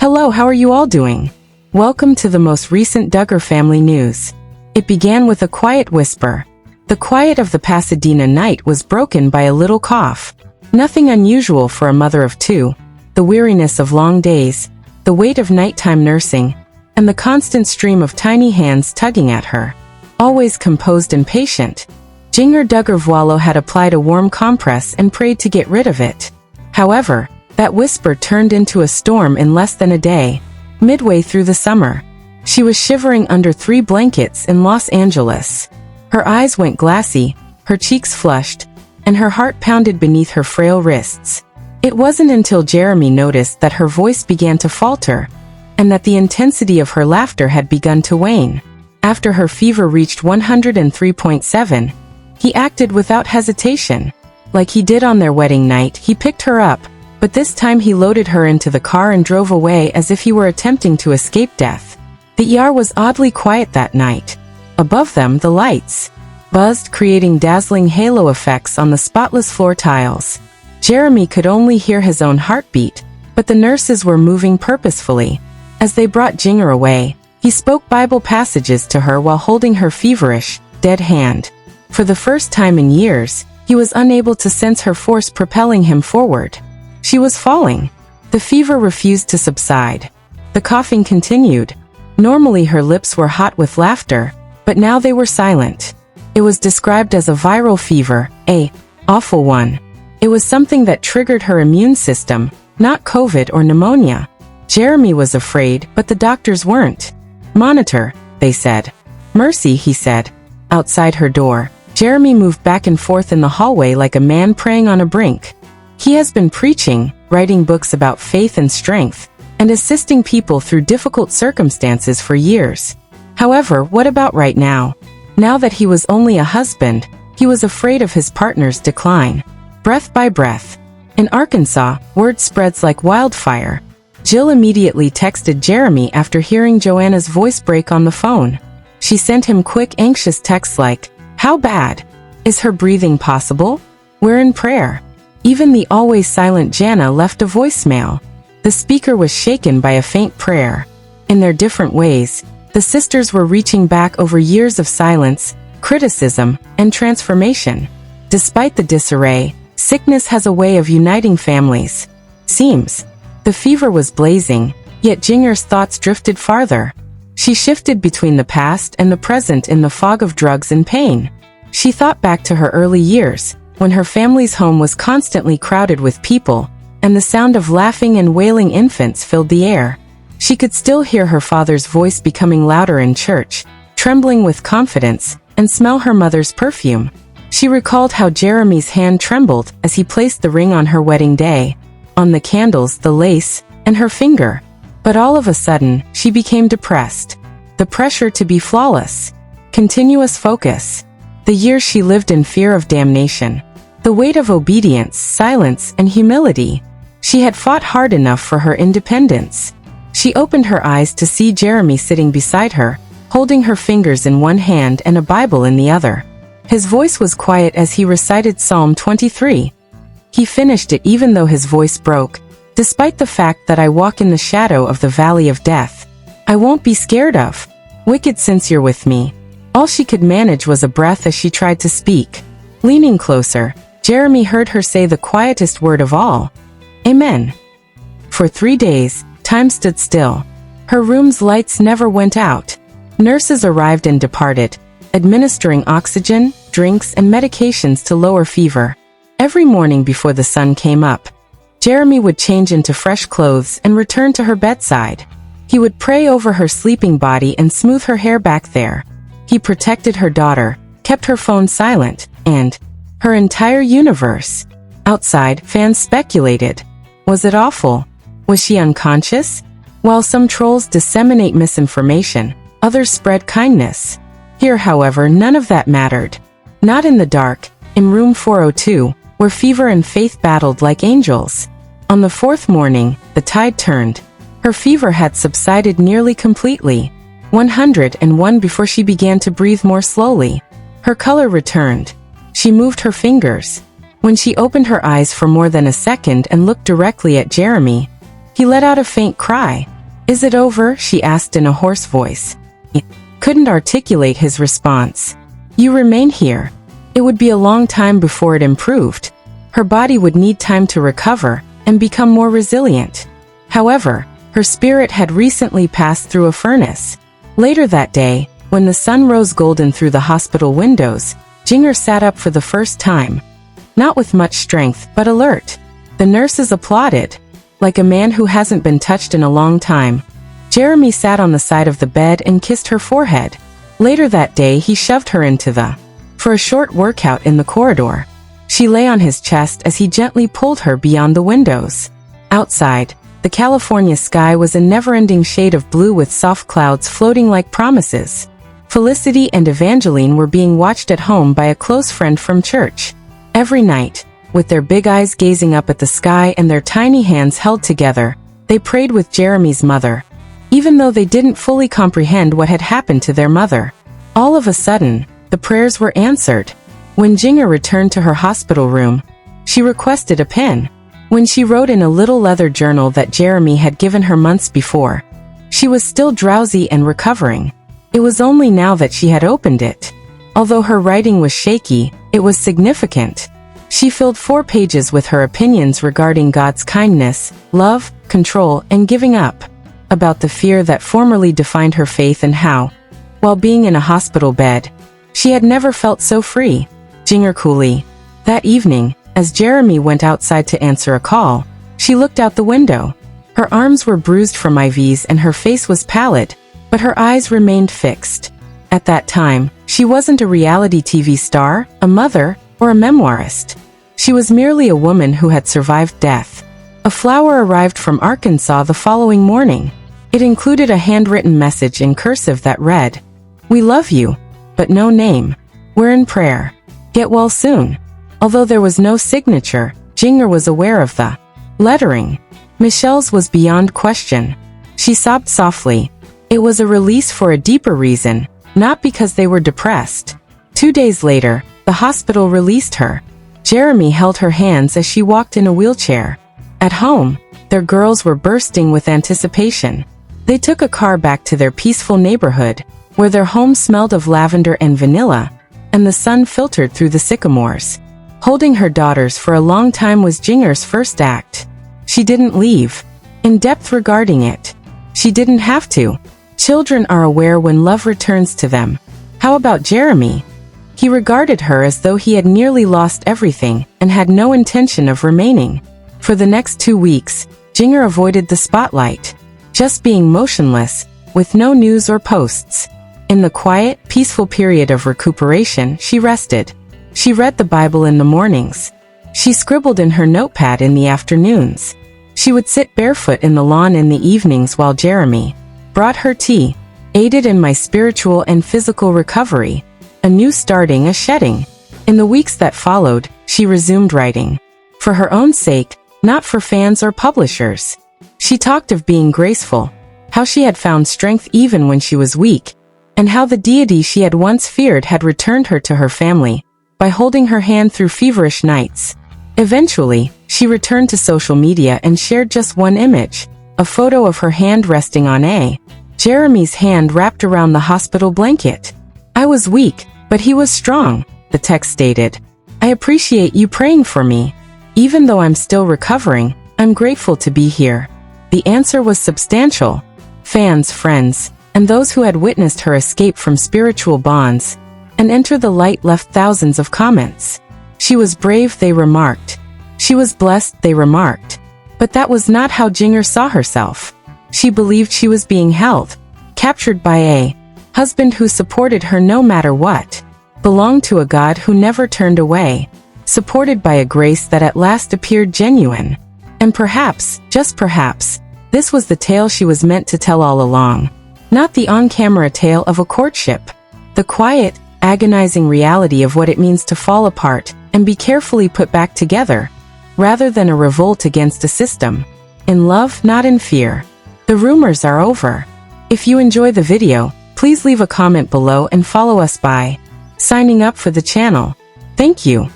Hello, how are you all doing? Welcome to the most recent Duggar family news. It began with a quiet whisper. The quiet of the Pasadena night was broken by a little cough. Nothing unusual for a mother of two. The weariness of long days, the weight of nighttime nursing, and the constant stream of tiny hands tugging at her. Always composed and patient, Jinger Duggar had applied a warm compress and prayed to get rid of it. However, that whisper turned into a storm in less than a day. Midway through the summer, she was shivering under 3 blankets in Los Angeles. Her eyes went glassy, her cheeks flushed, and her heart pounded beneath her frail wrists. It wasn't until Jeremy noticed that her voice began to falter, and that the intensity of her laughter had begun to wane. After her fever reached 103.7, he acted without hesitation. Like he did on their wedding night, he picked her up, but this time he loaded her into the car and drove away as if he were attempting to escape death. The ER was oddly quiet that night. Above them, the lights buzzed, creating dazzling halo effects on the spotless floor tiles. Jeremy could only hear his own heartbeat, but the nurses were moving purposefully. As they brought Jinger away, he spoke Bible passages to her while holding her feverish, dead hand. For the first time in years, he was unable to sense her force propelling him forward. She was falling. The fever refused to subside. The coughing continued. Normally her lips were hot with laughter, but now they were silent. It was described as a viral fever, a awful one. It was something that triggered her immune system, not COVID or pneumonia. Jeremy was afraid, but the doctors weren't. Monitor, they said. Mercy, he said. Outside her door, Jeremy moved back and forth in the hallway like a man praying on a brink. He has been preaching, writing books about faith and strength, and assisting people through difficult circumstances for years. However, what about right now? Now that he was only a husband, he was afraid of his partner's decline. Breath by breath. In Arkansas, word spreads like wildfire. Jill immediately texted Jeremy after hearing Joanna's voice break on the phone. She sent him quick, anxious texts like, "How bad? Is her breathing possible? We're in prayer." Even the always silent Jana left a voicemail. The speaker was shaken by a faint prayer. In their different ways, the sisters were reaching back over years of silence, criticism, and transformation. Despite the disarray, sickness has a way of uniting families. Seems. The fever was blazing, yet Jinger's thoughts drifted farther. She shifted between the past and the present in the fog of drugs and pain. She thought back to her early years, when her family's home was constantly crowded with people, and the sound of laughing and wailing infants filled the air. She could still hear her father's voice becoming louder in church, trembling with confidence, and smell her mother's perfume. She recalled how Jeremy's hand trembled as he placed the ring on her wedding day, on the candles, the lace, and her finger. But all of a sudden, she became depressed. The pressure to be flawless. Continuous focus. The years she lived in fear of damnation. The weight of obedience, silence, and humility. She had fought hard enough for her independence. She opened her eyes to see Jeremy sitting beside her, holding her fingers in one hand and a Bible in the other. His voice was quiet as he recited Psalm 23. He finished it even though his voice broke. "Despite the fact that I walk in the shadow of the valley of death, I won't be scared of wicked since you're with me." All she could manage was a breath as she tried to speak. Leaning closer, Jeremy heard her say the quietest word of all. Amen. For 3 days, time stood still. Her room's lights never went out. Nurses arrived and departed, administering oxygen, drinks, and medications to lower fever. Every morning before the sun came up, Jeremy would change into fresh clothes and return to her bedside. He would pray over her sleeping body and smooth her hair back there. He protected her daughter, kept her phone silent, and her entire universe. Outside, fans speculated. Was it awful? Was she unconscious? While some trolls disseminate misinformation, others spread kindness. Here, however, none of that mattered. Not in the dark, in room 402, where fever and faith battled like angels. On the 4th morning, the tide turned. Her fever had subsided nearly completely. 101 before she began to breathe more slowly. Her color returned. She moved her fingers. When she opened her eyes for more than a second and looked directly at Jeremy, he let out a faint cry. "Is it over?" she asked in a hoarse voice. He couldn't articulate his response. "You remain here. It would be a long time before it improved. Her body would need time to recover and become more resilient." However, her spirit had recently passed through a furnace. Later that day, when the sun rose golden through the hospital windows, Jinger sat up for the first time. Not with much strength, but alert. The nurses applauded, like a man who hasn't been touched in a long time. Jeremy sat on the side of the bed and kissed her forehead. Later that day he shoved her into for a short workout in the corridor. She lay on his chest as he gently pulled her beyond the windows. Outside, the California sky was a never-ending shade of blue with soft clouds floating like promises. Felicity and Evangeline were being watched at home by a close friend from church. Every night, with their big eyes gazing up at the sky and their tiny hands held together, they prayed with Jeremy's mother, even though they didn't fully comprehend what had happened to their mother. All of a sudden, the prayers were answered. When Jinger returned to her hospital room, she requested a pen. When she wrote in a little leather journal that Jeremy had given her months before, she was still drowsy and recovering. It was only now that she had opened it. Although her writing was shaky, it was significant. She filled 4 pages with her opinions regarding God's kindness, love, control, and giving up, about the fear that formerly defined her faith and how, while being in a hospital bed, she had never felt so free. Jinger coolly. That evening, as Jeremy went outside to answer a call, she looked out the window. Her arms were bruised from IVs and her face was pallid, but her eyes remained fixed. At that time, she wasn't a reality TV star, a mother, or a memoirist. She was merely a woman who had survived death. A flower arrived from Arkansas the following morning. It included a handwritten message in cursive that read, "We love you, but no name. We're in prayer. Get well soon." Although there was no signature, Jinger was aware of the lettering. Michelle's was beyond question. She sobbed softly. It was a release for a deeper reason, not because they were depressed. 2 days later, the hospital released her. Jeremy held her hands as she walked in a wheelchair. At home, their girls were bursting with anticipation. They took a car back to their peaceful neighborhood, where their home smelled of lavender and vanilla, and the sun filtered through the sycamores. Holding her daughters for a long time was Jinger's first act. She didn't leave in depth regarding it. She didn't have to. Children are aware when love returns to them. How about Jeremy? He regarded her as though he had nearly lost everything and had no intention of remaining. For the next 2 weeks, Jinger avoided the spotlight, just being motionless, with no news or posts. In the quiet, peaceful period of recuperation, she rested. She read the Bible in the mornings. She scribbled in her notepad in the afternoons. She would sit barefoot in the lawn in the evenings while Jeremy brought her tea, aided in my spiritual and physical recovery, a new starting, a shedding. In the weeks that followed, she resumed writing. For her own sake, not for fans or publishers. She talked of being graceful, how she had found strength even when she was weak, and how the deity she had once feared had returned her to her family, by holding her hand through feverish nights. Eventually, she returned to social media and shared just one image, a photo of her hand resting on Jeremy's hand wrapped around the hospital blanket. "I was weak, but he was strong," the text stated. "I appreciate you praying for me. Even though I'm still recovering, I'm grateful to be here." The answer was substantial. Fans, friends, and those who had witnessed her escape from spiritual bonds and enter the light left thousands of comments. She was brave, they remarked. She was blessed, they remarked. But that was not how Jinger saw herself. She believed she was being held, captured by a husband who supported her no matter what, belonged to a God who never turned away, supported by a grace that at last appeared genuine. And perhaps, just perhaps, this was the tale she was meant to tell all along. Not the on-camera tale of a courtship. The quiet, agonizing reality of what it means to fall apart and be carefully put back together, rather than a revolt against a system. In love, not in fear. The rumors are over. If you enjoy the video, please leave a comment below and follow us by signing up for the channel. Thank you.